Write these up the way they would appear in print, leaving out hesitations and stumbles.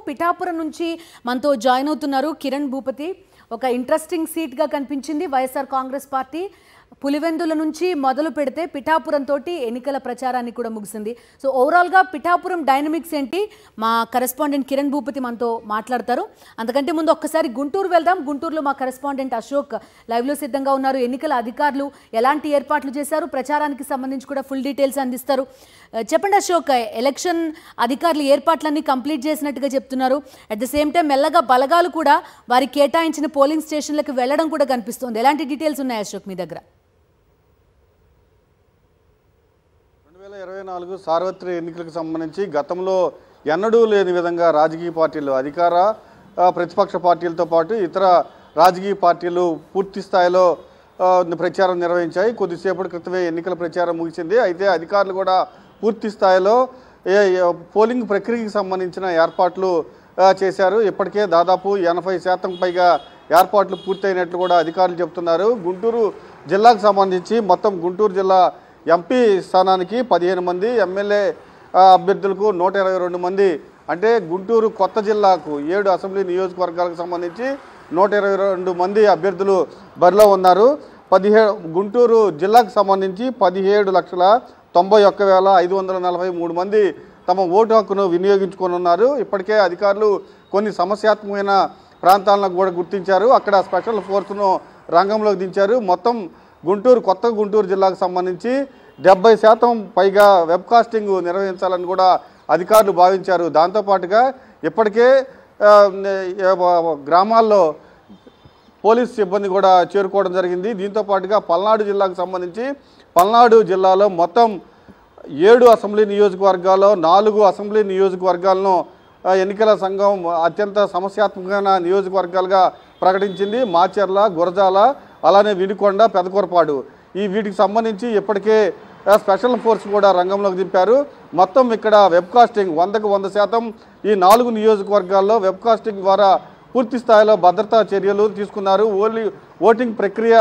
పిఠాపురం నుంచి మనతో జాయిన్ అవుతున్నారు కిరణ్ భూపతి. ఒక ఇంట్రెస్టింగ్ సీట్గా కనిపించింది వైఎస్ఆర్ కాంగ్రెస్ పార్టీ. పులివెందుల నుంచి మొదలు పెడితే పిఠాపురం తోటి ఎన్నికల ప్రచారాన్ని కూడా ముగిసింది. సో ఓవరాల్గా పిఠాపురం డైనమిక్స్ ఏంటి, మా కరెస్పాండెంట్ కిరణ్ భూపతి మనతో మాట్లాడతారు. అంతకంటే ముందు ఒక్కసారి గుంటూరు వెళ్దాం. గుంటూరులో మా కరెస్పాండెంట్ అశోక్ లైవ్లో సిద్ధంగా ఉన్నారు. ఎన్నికల అధికారులు ఎలాంటి ఏర్పాట్లు చేశారు, ప్రచారానికి సంబంధించి కూడా ఫుల్ డీటెయిల్స్ అందిస్తారు. చెప్పండి అశోక్, ఎలక్షన్ అధికారులు ఏర్పాట్లన్నీ కంప్లీట్ చేసినట్టుగా చెప్తున్నారు. అట్ ద సేమ్ టైం మెల్లగా బలగాలు కూడా వారి కేటాయించిన పోలింగ్ స్టేషన్లకు వెళ్లడం కూడా కనిపిస్తుంది. ఎలాంటి డీటెయిల్స్ ఉన్నాయి అశోక్ మీ దగ్గర? 2024 సార్వత్రిక ఎన్నికలకు సంబంధించి గతంలో ఎన్నడూ లేని విధంగా రాజకీయ పార్టీలు, అధికార ప్రతిపక్ష పార్టీలతో పాటు ఇతర రాజకీయ పార్టీలు పూర్తి స్థాయిలో ప్రచారం నిర్వహించాయి. కొద్దిసేపటి క్రితమే ఎన్నికల ప్రచారం ముగిసింది. అయితే అధికారులు కూడా పూర్తి స్థాయిలో పోలింగ్ ప్రక్రియకి సంబంధించిన ఏర్పాట్లు చేశారు. ఇప్పటికే దాదాపు 80% పైగా ఏర్పాట్లు పూర్తయినట్లు కూడా అధికారులు చెబుతున్నారు. గుంటూరు జిల్లాకు సంబంధించి మొత్తం గుంటూరు జిల్లా ఎంపీ స్థానానికి 15 మంది, ఎమ్మెల్యే అభ్యర్థులకు 122 మంది, అంటే గుంటూరు కొత్త జిల్లాకు 7 అసెంబ్లీ నియోజకవర్గాలకు సంబంధించి 122 మంది అభ్యర్థులు బరిలో ఉన్నారు. గుంటూరు జిల్లాకు సంబంధించి 17,91,543 మంది తమ ఓటు హక్కును వినియోగించుకొని ఇప్పటికే అధికారులు కొన్ని సమస్యాత్మకమైన ప్రాంతాలను కూడా గుర్తించారు. అక్కడ స్పెషల్ ఫోర్స్ను రంగంలోకి దించారు. మొత్తం కొత్త గుంటూరు జిల్లాకు సంబంధించి 70% పైగా వెబ్కాస్టింగ్ నిర్వహించాలని కూడా అధికారులు భావించారు. దాంతోపాటుగా ఇప్పటికే గ్రామాల్లో పోలీస్ సిబ్బంది కూడా చేరుకోవడం జరిగింది. దీంతో పాటుగా పల్నాడు జిల్లాకు సంబంధించి పల్నాడు జిల్లాలో మొత్తం 7 అసెంబ్లీ నియోజకవర్గాల్లో 4 అసెంబ్లీ నియోజకవర్గాలను ఎన్నికల సంఘం అత్యంత సమస్యాత్మకమైన నియోజకవర్గాలుగా ప్రకటించింది. మాచర్ల, గురజాల, అలానే వినుకొండ, పెదకూరపాడు. వీటికి సంబంధించి ఇప్పటికే స్పెషల్ ఫోర్స్ కూడా రంగంలోకి దింపారు. మొత్తం ఇక్కడ వెబ్కాస్టింగ్ 100కు 100% ఈ 4 నియోజకవర్గాల్లో వెబ్కాస్టింగ్ ద్వారా పూర్తి స్థాయిలో భద్రతా చర్యలు తీసుకున్నారు. ఓటింగ్ ప్రక్రియ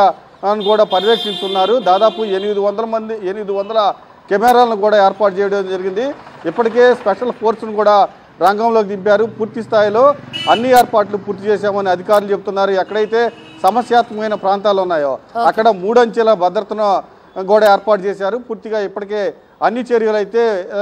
కూడా పర్యవేక్షిస్తున్నారు. దాదాపు 800 కెమెరాలను కూడా ఏర్పాటు చేయడం జరిగింది. ఇప్పటికే స్పెషల్ ఫోర్స్ను కూడా రంగంలోకి దింపారు. పూర్తి స్థాయిలో అన్ని ఏర్పాట్లు పూర్తి చేశామని అధికారులు చెప్తున్నారు. ఎక్కడైతే సమస్యాత్మకమైన ప్రాంతాలు ఉన్నాయో అక్కడ 3 అంచెల భద్రతను కూడా ఏర్పాటు చేశారు. పూర్తిగా ఇప్పటికే అన్ని చర్యలు అయితే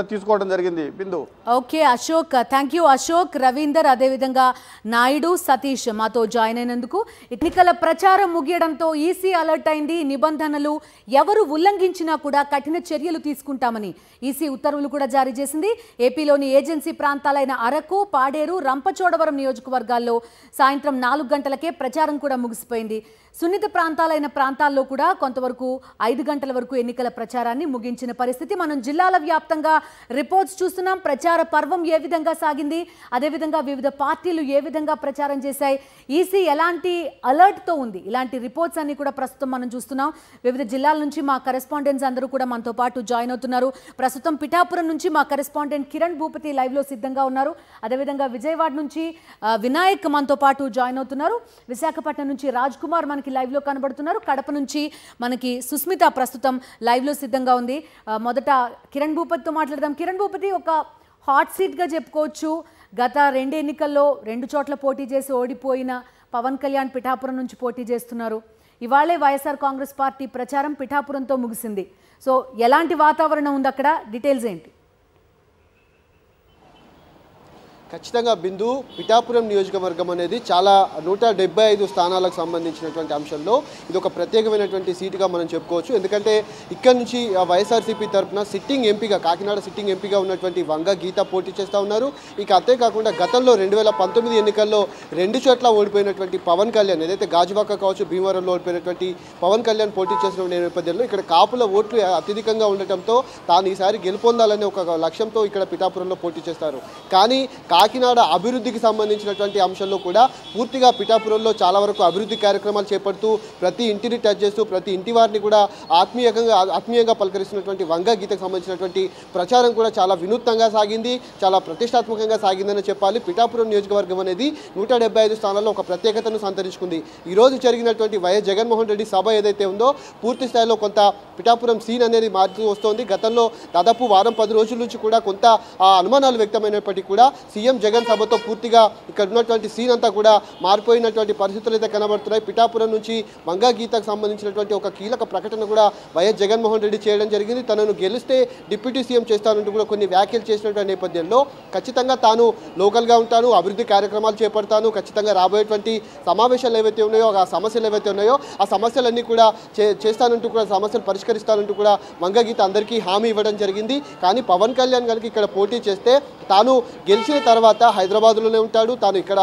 తీసుకోవడం జరిగింది. బిందు. Okay Ashok, thank you Ashok, Ravinder, అదేవిధంగా నాయుడు, సతీష్ మాతో జాయిన్ అయినందుకు. ఎన్నికల ప్రచారం ముగియడంతో ఈసీ అలర్ట్ అయింది. నిబంధనలు ఎవరు ఉల్లంఘించినా కూడా కఠిన చర్యలు తీసుకుంటామని ఈసీ ఉత్తర్వులు కూడా జారీ చేసింది. ఏపీలోని ఏజెన్సీ ప్రాంతాలైన అరకు, పాడేరు, రంపచోడవరం నియోజకవర్గాల్లో సాయంత్రం 4 గంటలకే ప్రచారం కూడా ముగిసిపోయింది. సున్నిత ప్రాంతాల్లో కూడా కొంతవరకు 5 గంటల వరకు ఎన్నికల ప్రచారాన్ని ముగించిన పరిస్థితి మనం జిల్లాల వ్యాప్తంగా రిపోర్ట్స్ చూస్తున్నాం. ప్రచార పర్వం ఏ విధంగా సాగింది, అదేవిధంగా వివిధ పార్టీలు ఏ విధంగా ప్రచారం చేశాయి, ఈసీ ఎలాంటి అలర్ట్తో ఉంది, ఇలాంటి రిపోర్ట్స్ అన్ని కూడా ప్రస్తుతం మనం చూస్తున్నాం. వివిధ జిల్లాల నుంచి మా కరెస్పాండెంట్స్ అందరూ కూడా మనతో పాటు జాయిన్ అవుతున్నారు. ప్రస్తుతం పిఠాపురం నుంచి మా కరెస్పాండెంట్ కిరణ్ భూపతి లైవ్లో సిద్ధంగా ఉన్నారు. అదేవిధంగా విజయవాడ నుంచి వినాయక్ మనతో పాటు జాయిన్ అవుతున్నారు. విశాఖపట్నం నుంచి రాజ్ కుమార్ మనకి లైవ్లో కనబడుతున్నారు. కడప నుంచి మనకి సుస్మిత ప్రస్తుతం లైవ్లో సిద్ధంగా ఉంది. మొదట కిరణ్ భూపతితో మాట్లాడదాం. కిరణ్ భూపతి, ఒక హాట్ సీట్గా చెప్పుకోవచ్చు. గత 2 ఎన్నికల్లో 2 చోట్ల పోటీ చేసి ఓడిపోయిన పవన్ కళ్యాణ్ పిఠాపురం నుంచి పోటీ చేస్తున్నారు. ఇవాళే వైఎస్ఆర్ కాంగ్రెస్ పార్టీ ప్రచారం పిఠాపురంతో ముగిసింది. సో ఎలాంటి వాతావరణం ఉంది అక్కడ, డీటెయిల్స్ ఏంటి? ఖచ్చితంగా బిందు, పిఠాపురం నియోజకవర్గం అనేది చాలా 175 స్థానాలకు సంబంధించినటువంటి అంశంలో ఇది ఒక ప్రత్యేకమైనటువంటి సీటుగా మనం చెప్పుకోవచ్చు. ఎందుకంటే ఇక్కడ నుంచి వైఎస్ఆర్సీపీ తరఫున సిట్టింగ్ ఎంపీగా, కాకినాడ సిట్టింగ్ ఎంపీగా ఉన్నటువంటి వంగ గీత పోటీ చేస్తూ ఉన్నారు. ఇక అంతేకాకుండా గతంలో 2019 ఎన్నికల్లో 2 చోట్ల ఓడిపోయినటువంటి పవన్ కళ్యాణ్, ఏదైతే గాజువాక కావచ్చు, భీమవరంలో ఓడిపోయినటువంటి పవన్ కళ్యాణ్ పోటీ చేసిన నేపథ్యంలో ఇక్కడ కాపుల ఓట్లు అత్యధికంగా ఉండటంతో తాను ఈసారి గెలుపొందాలనే ఒక లక్ష్యంతో ఇక్కడ పిఠాపురంలో పోటీ చేస్తారు. కానీ కాకినాడ అభివృద్ధికి సంబంధించినటువంటి అంశంలో కూడా పూర్తిగా పిఠాపురంలో చాలా వరకు అభివృద్ధి కార్యక్రమాలు చేపడుతూ ప్రతి ఇంటిని టచ్ చేస్తూ ప్రతి ఇంటి వారిని కూడా ఆత్మీయంగా పలకరిస్తున్నటువంటి వంగ గీతకు సంబంధించినటువంటి ప్రచారం కూడా చాలా వినూత్నంగా సాగింది, చాలా ప్రతిష్టాత్మకంగా సాగిందని చెప్పాలి. పిఠాపురం నియోజకవర్గం అనేది 175 స్థానాల్లో ఒక ప్రత్యేకతను సంతరించుకుంది. ఈరోజు జరిగినటువంటి వైఎస్ జగన్మోహన్ రెడ్డి సభ ఏదైతే ఉందో పూర్తి స్థాయిలో కొంత పిఠాపురం సీన్ అనేది మారుతూ వస్తోంది. గతంలో దాదాపు వారం 10 రోజుల నుంచి కూడా కొంత అనుమానాలు వ్యక్తమైనప్పటికీ కూడా సీఎం సీఎం జగన్ సభతో పూర్తిగా ఇక్కడ ఉన్నటువంటి సీన్ అంతా కూడా మారిపోయినటువంటి పరిస్థితులు అయితే కనబడుతున్నాయి. పిఠాపురం నుంచి వంగా గీతకు సంబంధించినటువంటి ఒక కీలక ప్రకటన కూడా వైఎస్ జగన్మోహన్ రెడ్డి చేయడం జరిగింది. తనను గెలిస్తే డిప్యూటీ సీఎం చేస్తానంటూ కూడా కొన్ని వ్యాఖ్యలు చేసినటువంటి నేపథ్యంలో ఖచ్చితంగా తాను లోకల్గా ఉంటాను, అభివృద్ధి కార్యక్రమాలు చేపడతాను, ఖచ్చితంగా రాబోయేటువంటి సమావేశాలు ఏవైతే ఉన్నాయో ఆ సమస్యలు ఏవైతే ఉన్నాయో ఆ సమస్యలన్నీ కూడా చేస్తానంటూ కూడా సమస్యలు పరిష్కరిస్తానంటూ కూడా వంగా గీత అందరికీ హామీ ఇవ్వడం జరిగింది. కానీ పవన్ కళ్యాణ్ గారికి ఇక్కడ పోటీ చేస్తే తాను గెలిచిన తర్వాత హైదరాబాద్లోనే ఉంటాడు, తాను ఇక్కడ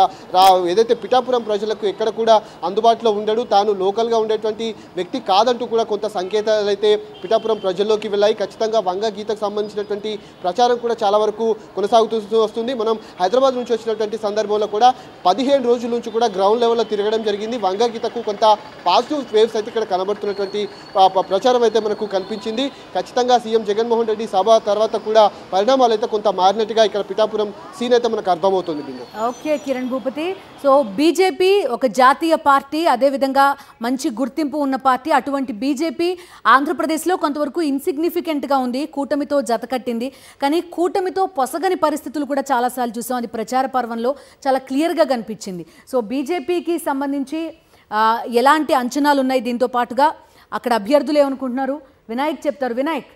ఏదైతే పిఠాపురం ప్రజలకు ఎక్కడ కూడా అందుబాటులో ఉండడు, తాను లోకల్గా ఉండేటువంటి వ్యక్తి కాదంటూ కూడా కొంత సంకేతాలు అయితే పిఠాపురం ప్రజల్లోకి వెళ్ళాయి. ఖచ్చితంగా వంగా గీతకు సంబంధించినటువంటి ప్రచారం కూడా చాలా వరకు కొనసాగుతూ వస్తుంది. మనం హైదరాబాద్ నుంచి వచ్చినటువంటి సందర్భంలో కూడా 15 రోజుల నుంచి కూడా గ్రౌండ్ లెవెల్లో తిరగడం జరిగింది. వంగా గీతకు కొంత పాజిటివ్ వేవ్స్ అయితే ఇక్కడ కనబడుతున్నటువంటి ప్రచారం అయితే మనకు కనిపించింది. ఖచ్చితంగా సీఎం జగన్మోహన్ రెడ్డి సభ తర్వాత కూడా పరిణామాలు అయితే కొంత మారినట్టుగా ఇక్కడ పిఠాపురం సీన్ అయితే మనకు అర్థమవుతుంది. Okay Kiran Bhupathi, so BJP ఒక జాతీయ పార్టీ, అదేవిధంగా మంచి గుర్తింపు ఉన్న పార్టీ. అటువంటి బీజేపీ ఆంధ్రప్రదేశ్లో కొంతవరకు ఇన్సిగ్నిఫికెంట్గా ఉంది, కూటమితో జతకట్టింది. కానీ కూటమితో పొసగని పరిస్థితులు కూడా చాలాసార్లు చూసాం, అది ప్రచార పర్వంలో చాలా క్లియర్గా కనిపించింది. సో బీజేపీకి సంబంధించి ఎలాంటి అంచనాలు ఉన్నాయి, దీంతో పాటుగా అక్కడ అభ్యర్థులు ఏమనుకుంటున్నారు, వినాయక్ చెప్తారు. వినాయక్,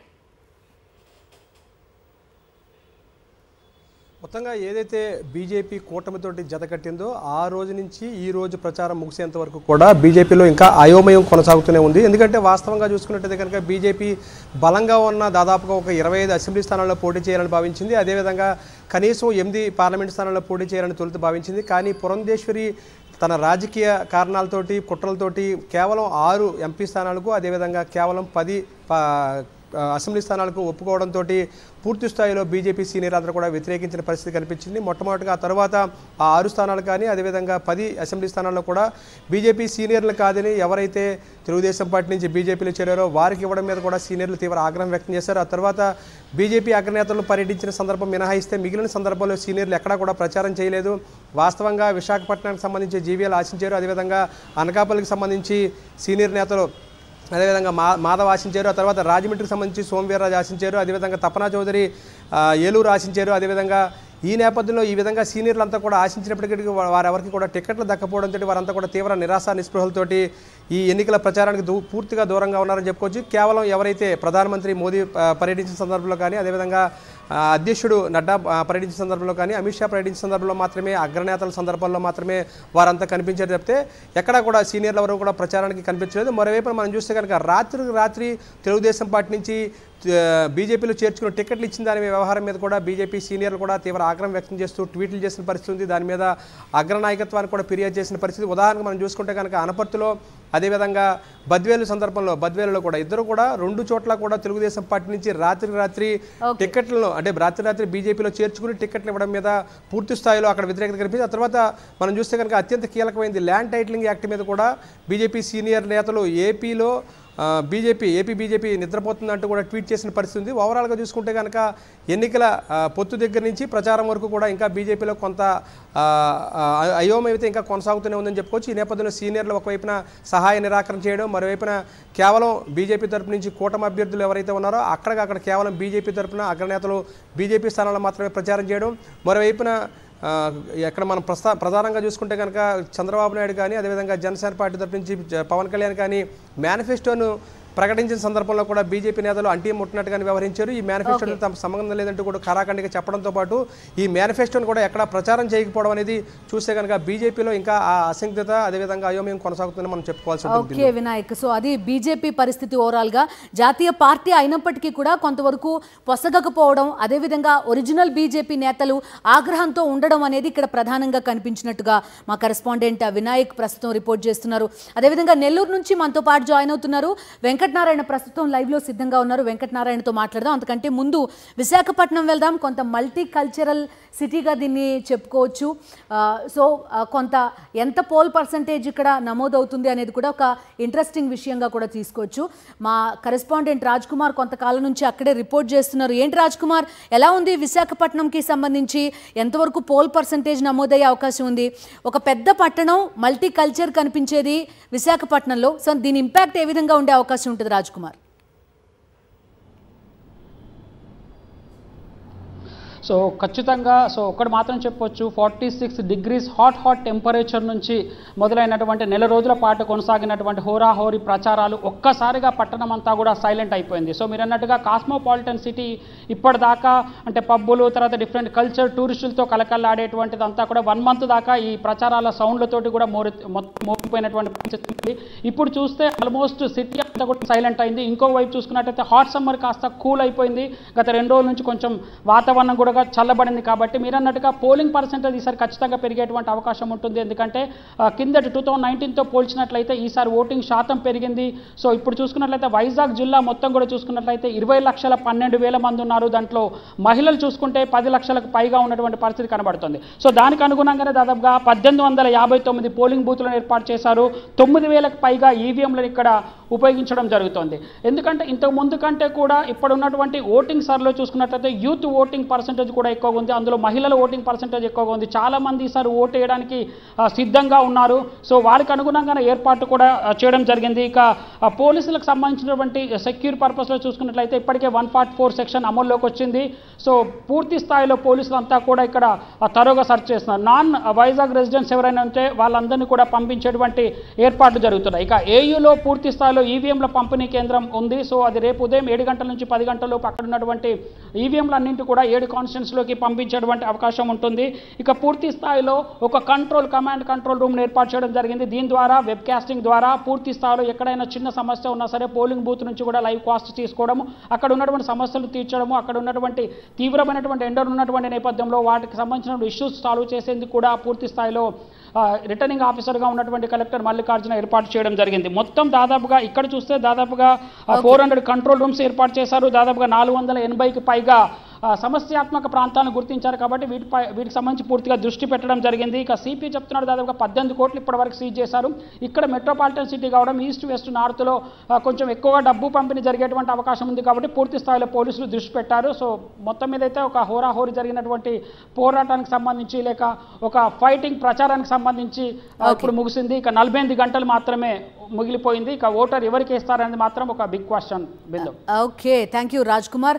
మొత్తంగా ఏదైతే బీజేపీ కూటమితోటి జతకట్టిందో ఆ రోజు నుంచి ఈ రోజు ప్రచారం ముగిసేంత వరకు కూడా బీజేపీలో ఇంకా అయోమయం కొనసాగుతూనే ఉంది. ఎందుకంటే వాస్తవంగా చూసుకున్నట్టయితే కనుక బీజేపీ బలంగా ఉన్న దాదాపుగా ఒక 25 అసెంబ్లీ స్థానాల్లో పోటీ చేయాలని భావించింది. అదేవిధంగా కనీసం 8 పార్లమెంట్ స్థానాల్లో పోటీ చేయాలని తొలుత భావించింది. కానీ పురంధేశ్వరి తన రాజకీయ కారణాలతోటి కుట్రలతోటి కేవలం 6 ఎంపీ స్థానాలకు అదేవిధంగా కేవలం 10 అసెంబ్లీ స్థానాలకు ఒప్పుకోవడంతో పూర్తి స్థాయిలో బీజేపీ సీనియర్ అందరూ కూడా వ్యతిరేకించిన పరిస్థితి కనిపించింది. మొట్టమొదటిగా ఆ తర్వాత ఆ 6 స్థానాలు కానీ అదేవిధంగా 10 అసెంబ్లీ స్థానాల్లో కూడా బీజేపీ సీనియర్లు కాదని ఎవరైతే తెలుగుదేశం పార్టీ నుంచి బీజేపీలో చేరారో వారికి ఇవ్వడం మీద కూడా సీనియర్లు తీవ్ర ఆగ్రహం వ్యక్తం చేశారు. ఆ తర్వాత బీజేపీ అగ్రనేతలు పర్యటించిన సందర్భం మినహాయిస్తే మిగిలిన సందర్భంలో సీనియర్లు ఎక్కడా కూడా ప్రచారం చేయలేదు. వాస్తవంగా విశాఖపట్నానికి సంబంధించి జీవీఎల్ ఆశించారు, అదేవిధంగా అనకాపల్లికి సంబంధించి సీనియర్ నేతలు అదేవిధంగా మాధవ్ ఆశించారు, ఆ తర్వాత రాజమండ్రికి సంబంధించి సోమవీర్రాజు ఆశించారు, అదేవిధంగా తపనా చౌదరి ఏలూరు ఆశించారు. అదేవిధంగా ఈ నేపథ్యంలో ఈ విధంగా సీనియర్లు అంతా కూడా ఆశించినప్పటికీ వారెవరికి కూడా టికెట్లు దక్కపోవడంతో వారంతా కూడా తీవ్ర నిరాశ నిస్పృహలతోటి ఈ ఎన్నికల ప్రచారానికి పూర్తిగా దూరంగా ఉన్నారని చెప్పుకోవచ్చు. కేవలం ఎవరైతే ప్రధానమంత్రి మోదీ పర్యటించిన సందర్భంలో కానీ అదేవిధంగా అధ్యక్షుడు నడ్డా పర్యటించిన సందర్భంలో కానీ అమిత్ షా పర్యటించిన సందర్భంలో మాత్రమే అగ్రనేతల సందర్భంలో మాత్రమే వారంతా కనిపించారు తప్పితే ఎక్కడా కూడా సీనియర్ల వరకు కూడా ప్రచారానికి కనిపించలేదు. మరోవైపు మనం చూస్తే కనుక రాత్రి తెలుగుదేశం పార్టీ నుంచి బీజేపీలో చేర్చుకున్న టికెట్లు ఇచ్చిన దాని వ్యవహారం మీద కూడా బీజేపీ సీనియర్లు కూడా తీవ్ర ఆగ్రహం వ్యక్తం చేస్తూ ట్వీట్లు చేసిన పరిస్థితి ఉంది. దాని మీద అగ్రనాయకత్వానికి కూడా ఫిర్యాదు చేసిన పరిస్థితి. ఉదాహరణకు మనం చూసుకుంటే కనుక అనపర్తిలో అదేవిధంగా బద్వేలులో కూడా ఇద్దరు కూడా 2 చోట్ల కూడా తెలుగుదేశం పార్టీ నుంచి రాత్రి టికెట్లను అంటే రాత్రి బీజేపీలో చేర్చుకుని టికెట్లు ఇవ్వడం మీద పూర్తి స్థాయిలో అక్కడ వ్యతిరేకత కనిపించింది. ఆ తర్వాత మనం చూస్తే కనుక అత్యంత కీలకమైనది ల్యాండ్ టైటిలింగ్ యాక్ట్ మీద కూడా బీజేపీ సీనియర్ నేతలు ఏపీ బీజేపీ నిద్రపోతుందంటూ కూడా ట్వీట్ చేసిన పరిస్థితి ఉంది. ఓవరాల్గా చూసుకుంటే కనుక ఎన్నికల పొత్తు దగ్గర నుంచి ప్రచారం వరకు కూడా ఇంకా బీజేపీలో కొంత అయోమయం అయితే ఇంకా కొనసాగుతూనే ఉందని చెప్పుకోవచ్చు. ఈ నేపథ్యంలో సీనియర్లు ఒకవైపున సహాయ నిరాకరణ చేయడం, మరోవైపున కేవలం బీజేపీ తరపు నుంచి కూటమి అభ్యర్థులు ఎవరైతే ఉన్నారో అక్కడ కేవలం బీజేపీ తరపున అగ్రనేతలు బీజేపీ స్థానాల్లో మాత్రమే ప్రచారం చేయడం, మరోవైపున ఎక్కడ మనం ప్రధానంగా చూసుకుంటే కనుక చంద్రబాబు నాయుడు కానీ అదేవిధంగా జనసేన పార్టీ తరపు నుంచి పవన్ కళ్యాణ్ కానీ మేనిఫెస్టోను ప్రకటించిన సందర్భంలో కూడా బీజేపీ నేతలు అంటీ ముట్టినట్టుగానే వ్యవహరించారు. ఈ మేనిఫెస్టోతో తమ సంబంధం లేదంటూ కూడా ఖరాఖండిగా చెప్పడంతో పాటు ఈ మేనిఫెస్టోను కూడా ఎక్కడ ప్రచారం చేయకపోవడం అనేది చూస్తే కనుక బీజేపీలో ఇంకా ఆ అసంఖ్యత అదేవిధంగా అయోమయం కొనసాగుతుందని మనం చెప్పుకోవాల్సి ఉంటుంది. ఓకే వినాయక్, సో అది బీజేపీ పరిస్థితి ఓవరాల్గా. జాతీయ పార్టీ అయినప్పటికీ కూడా కొంతవరకు పొసగకపోవడం, అదేవిధంగా ఒరిజినల్ బీజేపీ నేతలు ఆగ్రహంతో ఉండడం అనేది ఇక్కడ ప్రధానంగా కనిపించినట్టుగా మా కరెస్పాండెంట్ వినాయక్ ప్రస్తుతం రిపోర్ట్ చేస్తున్నారు. అదేవిధంగా నెల్లూరు నుంచి మనతో పాటు జాయిన్ అవుతున్నారు వెంకటనారాయణ, ప్రస్తుతం లైవ్లో సిద్ధంగా ఉన్నారు. వెంకటనారాయణతో మాట్లాడదాం. అంతకంటే ముందు విశాఖపట్నం వెళ్దాం. కొంత మల్టీ కల్చరల్ సిటీగా దీన్ని చెప్పుకోవచ్చు. సో కొంత ఎంత పోల్ పర్సంటేజ్ ఇక్కడ నమోదవుతుంది అనేది కూడా ఒక ఇంట్రెస్టింగ్ విషయంగా కూడా తీసుకోవచ్చు. మా కరెస్పాండెంట్ రాజ్ కుమార్ కొంతకాలం నుంచి అక్కడే రిపోర్ట్ చేస్తున్నారు. ఏంటి రాజ్ కుమార్, ఎలా ఉంది విశాఖపట్నంకి సంబంధించి, ఎంతవరకు పోల్ పర్సంటేజ్ నమోదయ్యే అవకాశం ఉంది? ఒక పెద్ద పట్టణం, మల్టీ కల్చర్ కనిపించేది విశాఖపట్నంలో. సో దీని ఇంపాక్ట్ ఏ విధంగా ఉండే అవకాశం ఉంటుంది రాజ్ కుమార్? సో ఖచ్చితంగా ఒకటి మాత్రం చెప్పొచ్చు, 46 degrees హాట్ టెంపరేచర్ నుంచి మొదలైనటువంటి నెల రోజుల పాటు కొనసాగినటువంటి హోరాహోరీ ప్రచారాలు ఒక్కసారిగా పట్టణం అంతా కూడా సైలెంట్ అయిపోయింది. సో మీరు అన్నట్టుగా కాస్మోపాలిటన్ సిటీ ఇప్పటిదాకా అంటే పబ్బులు, తర్వాత డిఫరెంట్ కల్చర్, టూరిస్టులతో కలకల్లాడేటువంటిది అంతా కూడా 1 month దాకా ఈ ప్రచారాల సౌండ్లతోటి కూడా మోగిపోయినటువంటి పరిస్థితి. ఇప్పుడు చూస్తే ఆల్మోస్ట్ సిటీ అంతా కూడా సైలెంట్ అయింది. ఇంకో వైపు చూసుకున్నట్టయితే హాట్ సమ్మర్ కాస్త కూల్ అయిపోయింది. గత 2 రోజుల నుంచి కొంచెం వాతావరణం కూడా చల్లబడింది. కాబట్టి మీరు అన్నట్టుగా పోలింగ్ పర్సెంటేజ్ ఈసారి ఖచ్చితంగా పెరిగేటువంటి అవకాశం ఉంటుంది. ఎందుకంటే కిందటి 2019తో పోల్చినట్లయితే ఈసారి ఓటింగ్ శాతం పెరిగింది. సో ఇప్పుడు చూసుకున్నట్లయితే వైజాగ్ జిల్లా మొత్తం కూడా చూసుకున్నట్లయితే 20,12,000 మంది ఉన్నారు. దాంట్లో మహిళలు చూసుకుంటే 10 లక్షలకు పైగా ఉన్నటువంటి పరిస్థితి కనబడుతుంది. సో దానికి అనుగుణంగానే దాదాపుగా 1859 పోలింగ్ బూత్లను ఏర్పాటు చేశారు. 9,000కు పైగా ఈవీఎంలను ఇక్కడ ఉపయోగించడం జరుగుతుంది. ఎందుకంటే ఇంతకు ముందు కంటే కూడా ఇప్పుడు ఉన్నటువంటి ఓటింగ్ సర్లో చూసుకున్నట్లయితే యూత్ ఓటింగ్ పర్సెంటేజ్ కూడా ఎక్కువగా ఉంది. అందులో మహిళల ఓటింగ్ పర్సెంటేజ్ ఎక్కువగా ఉంది. చాలామంది ఈసారి ఓటు వేయడానికి సిద్ధంగా ఉన్నారు. సో వారికి అనుగుణంగానే ఏర్పాటు కూడా చేయడం జరిగింది. ఇక పోలీసులకు సంబంధించినటువంటి సెక్యూర్ పర్పస్లో చూసుకున్నట్లయితే ఇప్పటికే 144 సెక్షన్ అమల్లోకి వచ్చింది. సో పూర్తి స్థాయిలో పోలీసులంతా కూడా ఇక్కడ తరోగా సెర్చ్ చేస్తున్నారు. నాన్ వైజాగ్ రెసిడెంట్స్ ఎవరైనా ఉంటే వాళ్ళందరినీ కూడా పంపించేటువంటి ఏర్పాట్లు జరుగుతున్నాయి. ఇక ఏయూలో పూర్తి స్థాయిలో ఈవీఎంల పంపిణీ కేంద్రం ఉంది. సో అది రేపు ఉదయం 7 గంటల నుంచి 10 గంటల లోపు అక్కడ ఉన్నటువంటి ఈవీఎంలన్నింటి కూడా 7 కాన్స్టిట్యూన్సీలోకి పంపించేటువంటి అవకాశం ఉంటుంది. ఇక పూర్తి స్థాయిలో ఒక కమాండ్ కంట్రోల్ రూమ్ను ఏర్పాటు చేయడం జరిగింది. దీని ద్వారా వెబ్ కాస్టింగ్ ద్వారా పూర్తి స్థాయిలో ఎక్కడైనా చిన్న సమస్య ఉన్నా సరే పోలింగ్ బూత్ నుంచి కూడా లైవ్ కాస్ట్ తీసుకోవడము, అక్కడ ఉన్నటువంటి సమస్యలు తీర్చడము, అక్కడ ఉన్నటువంటి తీవ్రమైనటువంటి ఎండర్ ఉన్నటువంటి నేపథ్యంలో వాటికి సంబంధించిన ఇష్యూస్ సాల్వ్ చేసేందుకు కూడా పూర్తి స్థాయిలో రిటర్నింగ్ ఆఫీసర్గా ఉన్నటువంటి కలెక్టర్ మల్లికార్జున ఏర్పాటు చేయడం జరిగింది. మొత్తం దాదాపుగా ఇక్కడ చూస్తే దాదాపుగా 400 కంట్రోల్ రూమ్స్ ఏర్పాటు చేశారు. దాదాపుగా 480కి పైగా సమస్యాత్మక ప్రాంతాలను గుర్తించారు. కాబట్టి వీటికి సంబంధించి పూర్తిగా దృష్టి పెట్టడం జరిగింది. ఇక సిపి చెప్తున్నాడు దాదాపుగా 18 కోట్లు ఇప్పటివరకు సీజ్ చేశారు. ఇక్కడ మెట్రోపాలిటన్ సిటీ కావడం ఈస్ట్ వెస్ట్ నార్త్లో కొంచెం ఎక్కువగా డబ్బు పంపిణీ జరిగేటువంటి అవకాశం ఉంది. కాబట్టి పూర్తి స్థాయిలో పోలీసులు దృష్టి పెట్టారు. సో మొత్తం మీద అయితే ఒక హోరాహోరీ జరిగినటువంటి పోరాటానికి సంబంధించి లేక ఒక ఫైటింగ్ ప్రచారానికి సంబంధించి ఇప్పుడు ముగిసింది. ఇక 48 గంటలు మాత్రమే మిగిలిపోయింది. ఇక ఓటర్ ఎవరికి ఇస్తారనేది మాత్రం ఒక big question Bindu. Okay, thank you Raj Kumar.